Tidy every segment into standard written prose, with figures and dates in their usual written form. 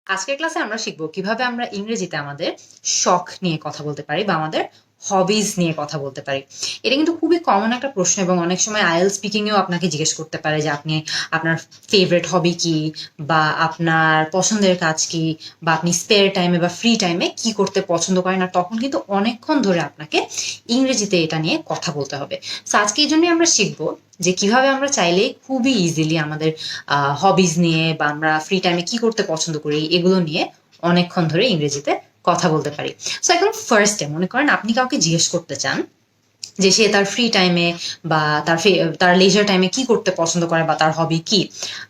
আজকের ক্লাসে আমরা শিখবো কিভাবে আমরা ইংরেজিতে আমাদের শখ নিয়ে কথা বলতে পারি বা আমাদের হবিজ নিয়ে কথা বলতে পারি। এটা কিন্তু খুবই কমন একটা প্রশ্ন এবং অনেক সময় আইএল স্পিকিং এও আপনাকে জিজ্ঞেস করতে পারে যে আপনি আপনার ফেভারিট হবি কি বা আপনার পছন্দের কাজ কি বা আপনি স্পেয়ার টাইমে বা ফ্রি টাইমে কি করতে পছন্দ করেন, আর তখন কিন্তু অনেকক্ষণ ধরে আপনাকে ইংরেজিতে এটা নিয়ে কথা বলতে হবে। তো আজকে এই জন্যই আমরা শিখবো যে কিভাবে আমরা চাইলে খুবই ইজিলি আমাদের হবিজ নিয়ে বা আমরা ফ্রি টাইমে কি করতে পছন্দ করি এগুলো নিয়ে অনেকক্ষণ ধরে ইংরেজিতে কথা বলতে পারি। সো এখন ফার্স্টে মনে করেন আপনি কাউকে জিজ্ঞেস করতে চান যে সে তার ফ্রি টাইমে বা তার লেজার টাইমে কি করতে পছন্দ করে বা তার হবি কি।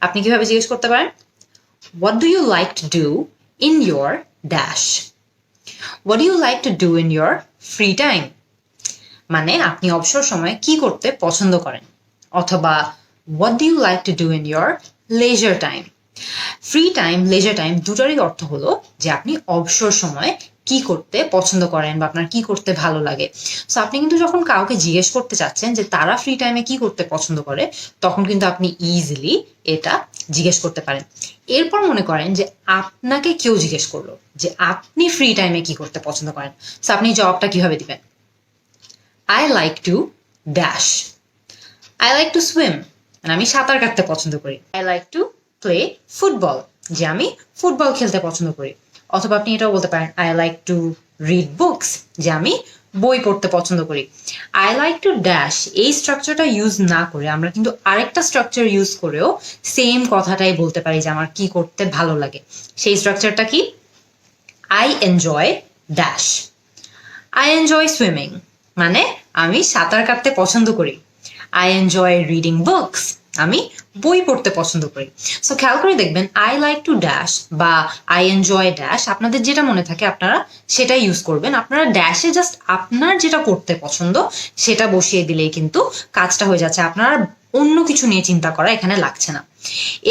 আপনি কিভাবে জিজ্ঞেস করতে পারেন? What do you like to do in your dash? What do you like to do in your free time? মানে আপনি অবসর সময়ে কি করতে পছন্দ করেন, অথবা what do you like to do in your leisure time? Free time, leisure time দুটোরই অর্থ হলো যে আপনি অবসর সময়ে কি করতে পছন্দ করেন বা আপনার কি করতে ভালো লাগে। সো আপনি কিন্তু যখন কাউকে জিজ্ঞেস করতে চাচ্ছেন যে তারা ফ্রি টাইমে কি করতে পছন্দ করে, তখন কিন্তু আপনি ইজিলি এটা জিজ্ঞেস করতে পারেন। এরপর মনে করেন যে আপনাকে কেউ জিজ্ঞেস করলো যে আপনি ফ্রি টাইমে কি করতে পছন্দ করেন। সো আপনি জবাবটা কিভাবে দিবেন? I like to dash. I like to swim. মানে আমি সাঁতার কাটতে পছন্দ করি। I like to play football. যে আমি ফুটবল খেলতে পছন্দ করি। অথবা আপনি এটাও বলতে পারেন I like to read books. যে আমি বই পড়তে পছন্দ করি। I like to dash এই স্ট্রাকচারটা ইউজ না করে আমরা কিন্তু আরেকটা স্ট্রাকচার ইউজ করেও সেম কথাটাই বলতে পারি যে আমার কি করতে ভালো লাগে। সেই স্ট্রাকচারটা কি? I enjoy dash. I enjoy swimming. মানে আমি সাঁতার কাটতে পছন্দ করি। I enjoy reading books. আমি বই পড়তে পছন্দ করি। সো খেয়াল করে দেখবেন আই লাইক টু ড্যাশ বা আই এনজয় ড্যাশ, আপনাদের যেটা মনে থাকে আপনারা সেটাই ইউজ করবেন। আপনারা ড্যাশে জাস্ট আপনার যেটা করতে পছন্দ সেটা বসিয়ে দিলেই কিন্তু কাজটা হয়ে যাচ্ছে। আপনারা অন্য কিছু নিয়ে চিন্তা করা এখানে লাগছে না।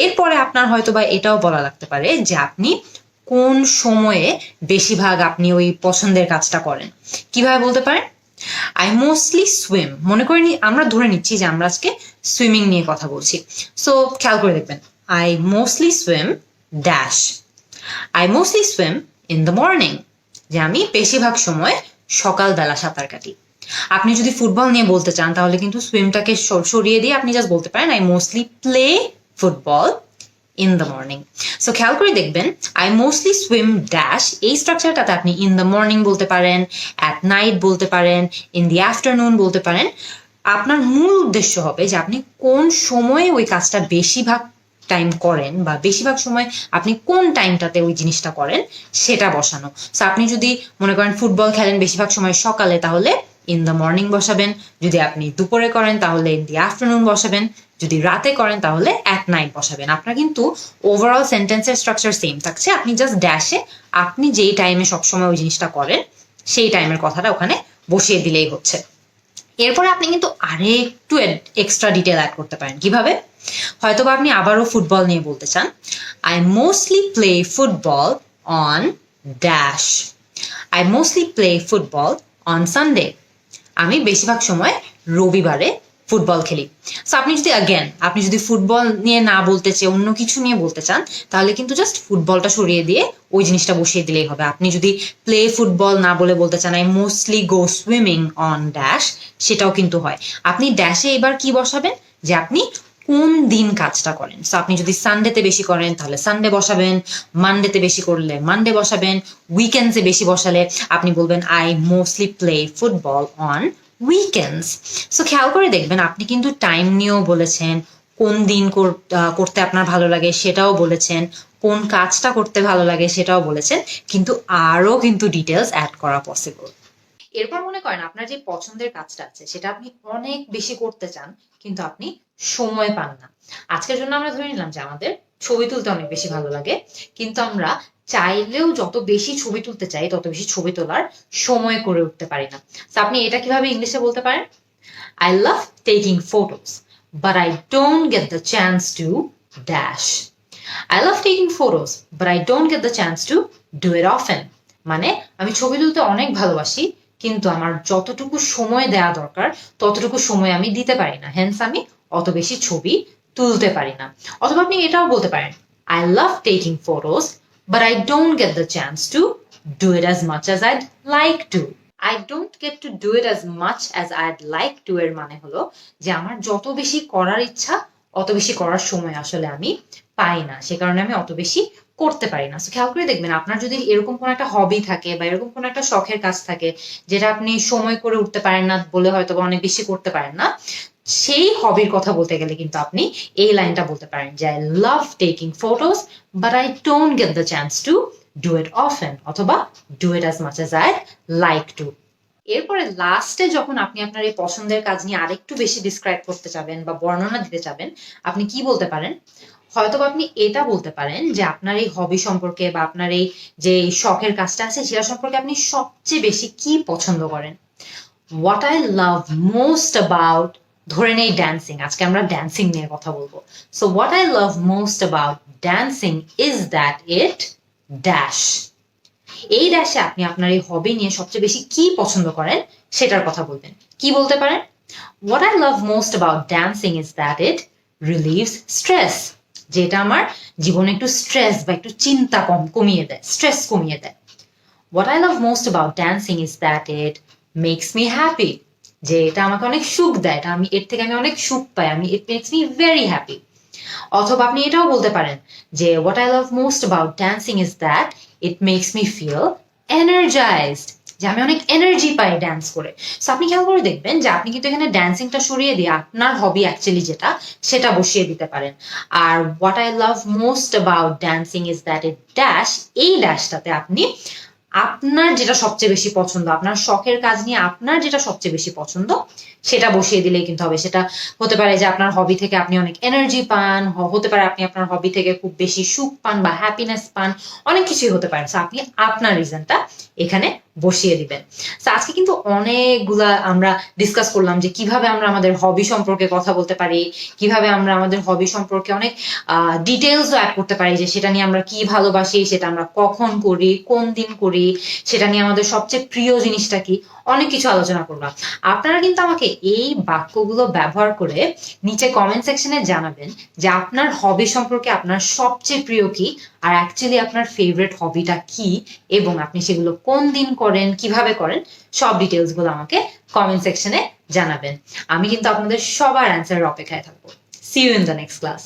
এরপরে আপনার হয়তো বা এটাও বলা লাগতে পারে যে আপনি কোন সময়ে বেশিরভাগ আপনি ওই পছন্দের কাজটা করেন। কিভাবে বলতে পারেন? I mostly swim. মনে করে আমরা ধরে নিচ্ছি যে আমরা আজকে সুইমিং নিয়ে কথা বলছি। সো খেয়াল করে দেখবেন I mostly swim dash. I mostly swim in the morning. যে আমি বেশিরভাগ সময় সকালবেলা সাঁতার কাটি। আপনি যদি ফুটবল নিয়ে বলতে চান তাহলে কিন্তু সুইমটাকে সরিয়ে দিয়ে আপনি জাস্ট বলতে পারেন I mostly play football in the morning. So খেয়াল করে দেখবেন আই মোস্টলি সুইম ড্যাশ এই স্ট্রাকচারটাতে আপনি ইন দ্য মর্নিং বলতে পারেন, অ্যাট নাইট বলতে পারেন, ইন দি আফটারনুন বলতে পারেন। আপনার মূল উদ্দেশ্য হবে যে আপনি কোন সময়ে ওই কাজটা বেশিরভাগ টাইম করেন বা বেশিরভাগ সময় আপনি কোন টাইমটাতে ওই জিনিসটা করেন সেটা বসানো। সো আপনি যদি মনে করেন ফুটবল খেলেন বেশিরভাগ সময় সকালে, তাহলে ইন দ্য মর্নিং বসাবেন। যদি আপনি দুপুরে করেন তাহলে ইন দি আফটারনুন বসাবেন। যদি রাতে করেন তাহলে অ্যাট নাইট বসাবেন। আপনার কিন্তু ওভারঅল সেন্টেন্সের স্ট্রাকচার সেম থাকছে। আপনি জাস্ট ড্যাশে আপনি যেই টাইমে সবসময় ওই জিনিসটা করেন সেই টাইমের কথাটা ওখানে বসিয়ে দিলেই হচ্ছে। এরপরে আপনি কিন্তু আরেকটু এক্সট্রা ডিটেল অ্যাড করতে পারেন। কিভাবে? হয়তোবা আপনি আবারও ফুটবল নিয়ে বলতে চান I mostly play football on dash. I mostly play football on Sunday. আমি বেশিরভাগ সময় রবিবারে ফুটবল খেলি। সো আপনি যদি ফুটবল নিয়ে না বলতে চেয়ে অন্য কিছু নিয়ে বলতে চান তাহলে কিন্তু জাস্ট ফুটবলটা সরিয়ে দিয়ে ওই জিনিসটা বসিয়ে দিলেই হবে। আপনি যদি প্লে ফুটবল না বলে বলতে চান I mostly go swimming on dash, সেটাও কিন্তু হয়। আপনি ড্যাশে এবার কি বসাবেন যে আপনি কোন দিন কাজটা করেন। সো আপনি যদি সানডেতে বেশি করেন তাহলে সানডে বসাবেন, মানডেতে বেশি করলে মানডে বসাবেন, উইকেন্ডসে বেশি বসালে আপনি বলবেন I mostly play football on weekends. So খেয়াল করে দেখবেন আপনি কিন্তু টাইম নিয়েও বলেছেন, কোন দিন করতে আপনার ভালো লাগে সেটাও বলেছেন, কোন কাজটা করতে ভালো লাগে সেটাও বলেছেন, কিন্তু আরো কিন্তু ডিটেলস অ্যাড করা পসিবল। এরপর মনে করেন আপনার যে পছন্দের কাজটা আছে সেটা আপনি অনেক বেশি করতে চান কিন্তু আপনি সময় পান না। আজকের জন্য আমরা ধরে নিলাম যে আমাদের ছবি তুলতে অনেক বেশি ভালো লাগে, কিন্তু আমরা চাইলেও যত বেশি ছবি তুলতে চাই তত বেশি ছবি তোলার সময় করে উঠতে পারি না। তো আপনি এটা কিভাবে ইংলিশে বলতে পারেন? I love taking photos, but I don't get the chance to dash. I love taking photos, but I don't get the chance to do it often. মানে আমি ছবি তুলতে অনেক ভালোবাসি কিন্তু আমার যতটুকু সময় দেওয়া দরকার ততটুকু সময় আমি দিতে পারি না, হেন্স আমি অত বেশি ছবি তুলতে পারি না। অথবা আপনি এটাও বলতে পারেন I love taking photos, but I don't get the chance to do it as much as I'd like to. I don't get to do it as much as I'd like to এর মানে হলো যে আমার যত বেশি করার ইচ্ছা অত বেশি করার সময় আসলে আমি পাই না, সে কারণে আমি অত বেশি করতে পারি না। খেয়াল করে দেখবেন আপনার যদি এরকম কোনো একটা হবি থাকে বা এরকম কোনো একটা শখের কাজ থাকে যেটা আপনি সময় করে উঠতে পারেন না বলে হয়তো বা অনেক বেশি করতে পারেন না, সেই হবির কথা বলতে গেলে কিন্তু আপনি এই লাইনটা বলতে পারেন যে I love taking photos but I don't get the chance to do it often, অথবা do it as much as I like to. এরপরে লাস্টে যখন আপনি আপনার এই পছন্দের কাজ নিয়ে আরেকটু বেশি ডিসক্রাইব করতে চাবেন বা বর্ণনা দিতে চাবেন, আপনি কি বলতে পারেন? হয়তো আপনি এটা বলতে পারেন যে আপনার এই হবি সম্পর্কে বা আপনার এই যে শখের কাজটা আছে সেটা সম্পর্কে আপনি সবচেয়ে বেশি কি পছন্দ করেন। What I love most about, ধরে নেই ড্যান্সিং, আজকে আমরা ড্যান্সিং নিয়ে কথা বলবো। So what I love most about dancing is that it dash. এই ড্যাশে আপনি আপনার এই হবি নিয়ে সবচেয়ে বেশি কি পছন্দ করেন সেটার কথা বলবেন। কি বলতে পারেন? What I love most about dancing is that it relieves stress, যেটা আমার জীবনে একটু স্ট্রেস বা একটু চিন্তা কমিয়ে দেয়, স্ট্রেস কমিয়ে দেয়। What I love most about dancing is that it makes me happy, যে এটা আমাকে অনেক সুখ দেয়, এটা আমি এর থেকে আমি অনেক সুখ পাই, it makes me very happy. অথবা আপনি এটাও বলতে পারেন যে what I love most about dancing is that it makes me feel energised, যে আমি অনেক এনার্জি পাই ড্যান্স করে। সো আপনি খেয়াল করে দেখবেন যে আপনি কিন্তু এখানে ড্যান্সিংটা সরিয়ে দিয়ে আপনার হবি অ্যাকচুয়ালি যেটা সেটা বসিয়ে দিতে পারেন। আর what I love most about dancing is that it dash, এই ড্যাশটাতে আপনি আপনার যেটা সবচেয়ে বেশি পছন্দ, আপনার শখের কাজ নিয়ে আপনার যেটা সবচেয়ে বেশি পছন্দ সেটা বসিয়ে দিলেই কিন্তু হবে। সেটা হতে পারে যে আপনার হবি থেকে আপনি অনেক এনার্জি পান, হতে পারে আপনি আপনার হবি থেকে খুব বেশি সুখ পান বা হ্যাপিনেস পান, অনেক কিছুই হতে পারে। সো আপনি আপনার রিজনটা এখানে বসিয়ে দিবেন। সো আজকে কিন্তু অনেকগুলা আমরা ডিসকাস করলাম যে কিভাবে আমরা আমাদের হবি সম্পর্কে কথা বলতে পারি, কিভাবে আমরা আমাদের হবি সম্পর্কে অনেক ডিটেলসও অ্যাড করতে পারি, যে সেটা নিয়ে আমরা কি ভালোবাসি, সেটা আমরা কখন করি, কোন দিন করি, সেটা নিয়ে আমাদের সবচেয়ে প্রিয় জিনিসটা কি, অনেক কিছু আলোচনা করলাম। আপনারা কিন্তু আমাকে এই বাক্যগুলো ব্যবহার করে নিচে কমেন্ট সেকশনে জানাবেন যে আপনার হবি সম্পর্কে আপনার সবচেয়ে প্রিয় কি, আর অ্যাকচুয়ালি আপনার ফেভারিট হবিটা কি, এবং আপনি সেগুলো কোন দিন করেন, কিভাবে করেন, সব ডিটেলস গুলো আমাকে কমেন্ট সেকশনে জানাবেন। আমি কিন্তু আপনাদের সবার অ্যান্সারের অপেক্ষায় থাকবো। See you in the next class.